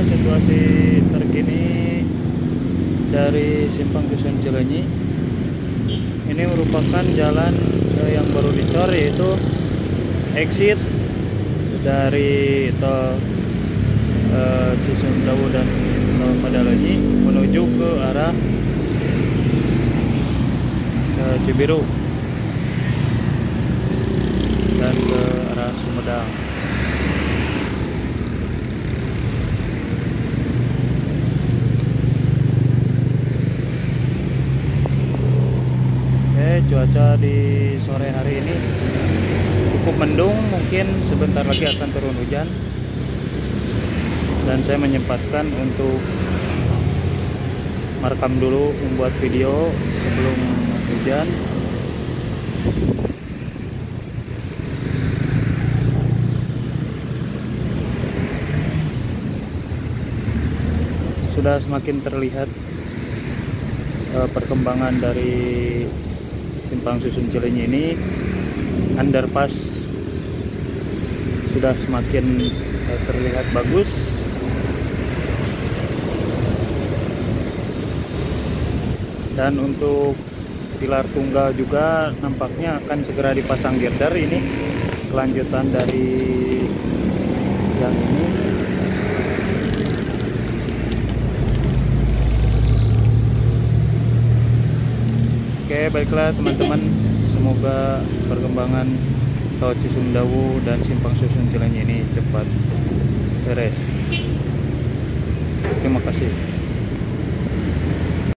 situasi terkini dari Simpang Susun Cileunyi. Ini merupakan jalan yang baru dicor, yaitu exit dari tol Cisumdawu dan tol Padalarang menuju ke arah Cibiru dan ke arah Sumedang. Cuaca di sore hari ini cukup mendung, mungkin sebentar lagi akan turun hujan, dan saya menyempatkan untuk merekam dulu, membuat video sebelum hujan. Sudah semakin terlihat perkembangan dari Simpang Susun Cileunyi ini. Underpass sudah semakin terlihat bagus, dan untuk pilar tunggal juga nampaknya akan segera dipasang girder. Ini kelanjutan dari yang ini. Oke, baiklah teman-teman, semoga perkembangan tol Cisumdawu dan Simpang Susun Cileunyi ini cepat beres. Terima kasih.